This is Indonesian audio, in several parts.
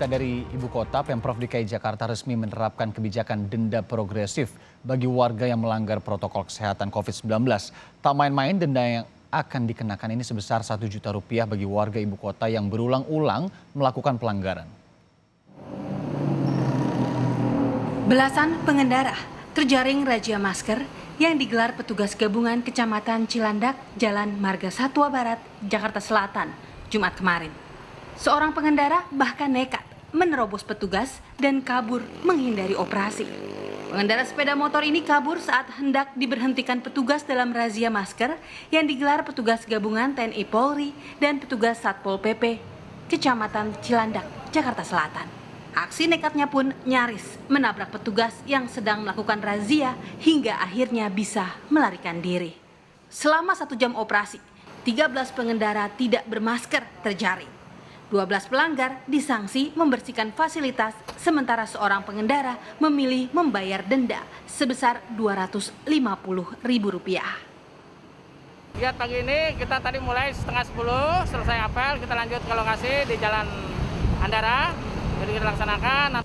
Kita dari Ibu Kota, Pemprov DKI Jakarta resmi menerapkan kebijakan denda progresif bagi warga yang melanggar protokol kesehatan COVID-19. Tak main-main, denda yang akan dikenakan ini sebesar Rp1 juta bagi warga Ibu Kota yang berulang-ulang melakukan pelanggaran. Belasan pengendara terjaring razia masker yang digelar petugas gabungan Kecamatan Cilandak, Jalan Marga Satwa Barat, Jakarta Selatan, Jumat kemarin. Seorang pengendara bahkan nekat menerobos petugas dan kabur menghindari operasi. Pengendara sepeda motor ini kabur saat hendak diberhentikan petugas dalam razia masker yang digelar petugas gabungan TNI Polri dan petugas Satpol PP Kecamatan Cilandak, Jakarta Selatan. Aksi nekatnya pun nyaris menabrak petugas yang sedang melakukan razia hingga akhirnya bisa melarikan diri. Selama 1 jam operasi, 13 pengendara tidak bermasker terjaring. 12 pelanggar disanksi membersihkan fasilitas, sementara seorang pengendara memilih membayar denda sebesar Rp250.000. Ya, pagi ini kita tadi mulai setengah 10, selesai apel, kita lanjut ke lokasi di Jalan Andara, jadi kita laksanakan.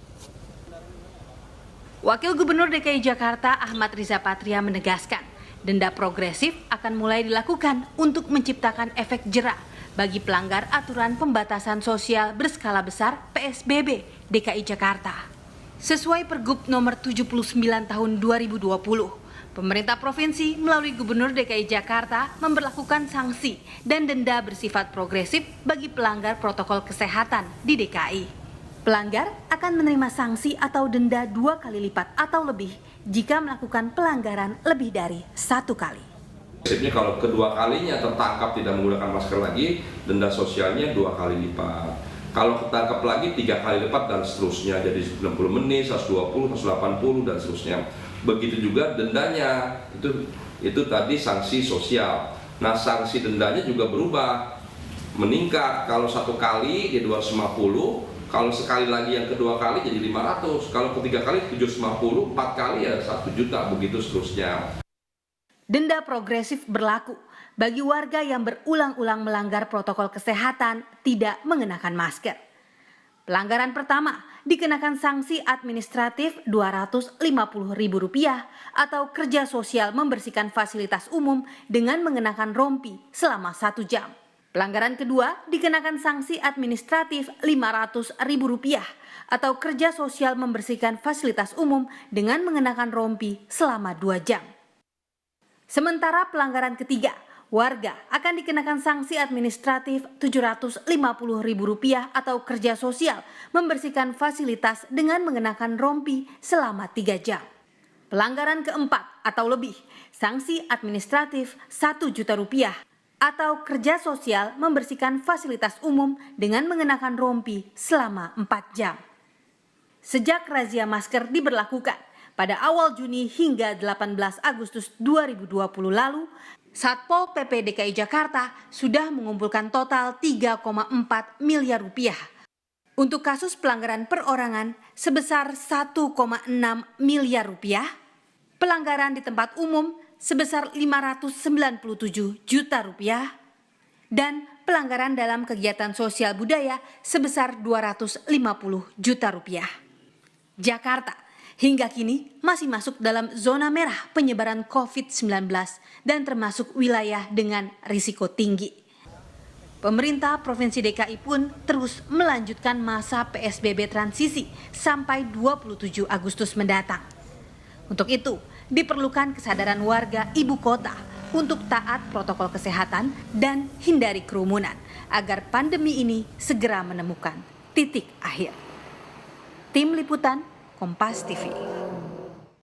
Wakil Gubernur DKI Jakarta Ahmad Riza Patria menegaskan, denda progresif akan mulai dilakukan untuk menciptakan efek jera bagi pelanggar aturan pembatasan sosial berskala besar PSBB DKI Jakarta. Sesuai Pergub nomor 79 tahun 2020, pemerintah provinsi melalui Gubernur DKI Jakarta memberlakukan sanksi dan denda bersifat progresif bagi pelanggar protokol kesehatan di DKI. Pelanggar akan menerima sanksi atau denda 2 kali lipat atau lebih jika melakukan pelanggaran lebih dari 1 kali. Prinsipnya kalau kedua kalinya tertangkap tidak menggunakan masker lagi, denda sosialnya 2 kali lipat. Kalau ketangkap lagi 3 kali lipat dan seterusnya, jadi 90 menit, 120, 180 dan seterusnya. Begitu juga dendanya, itu tadi sanksi sosial. Nah, sanksi dendanya juga berubah, meningkat. Kalau 1 kali dia 250, kalau sekali lagi yang kedua kali jadi 500, kalau ketiga kali 750, 4 kali ya 1 juta, begitu seterusnya. Denda progresif berlaku bagi warga yang berulang-ulang melanggar protokol kesehatan tidak mengenakan masker. Pelanggaran pertama dikenakan sanksi administratif Rp250.000 atau kerja sosial membersihkan fasilitas umum dengan mengenakan rompi selama 1 jam. Pelanggaran kedua dikenakan sanksi administratif Rp500.000 atau kerja sosial membersihkan fasilitas umum dengan mengenakan rompi selama 2 jam. Sementara pelanggaran ketiga, warga akan dikenakan sanksi administratif Rp750.000 atau kerja sosial membersihkan fasilitas dengan mengenakan rompi selama 3 jam. Pelanggaran keempat atau lebih, sanksi administratif Rp1 juta atau kerja sosial membersihkan fasilitas umum dengan mengenakan rompi selama 4 jam. Sejak razia masker diberlakukan pada awal Juni hingga 18 Agustus 2020 lalu, Satpol PP DKI Jakarta sudah mengumpulkan total Rp3,4 miliar untuk kasus pelanggaran perorangan sebesar Rp1,6 miliar, pelanggaran di tempat umum sebesar Rp597 juta, dan pelanggaran dalam kegiatan sosial budaya sebesar Rp250 juta. Jakarta hingga kini masih masuk dalam zona merah penyebaran COVID-19 dan termasuk wilayah dengan risiko tinggi. Pemerintah Provinsi DKI pun terus melanjutkan masa PSBB transisi sampai 27 Agustus mendatang. Untuk itu, diperlukan kesadaran warga ibu kota untuk taat protokol kesehatan dan hindari kerumunan agar pandemi ini segera menemukan titik akhir. Tim Liputan Kompas TV.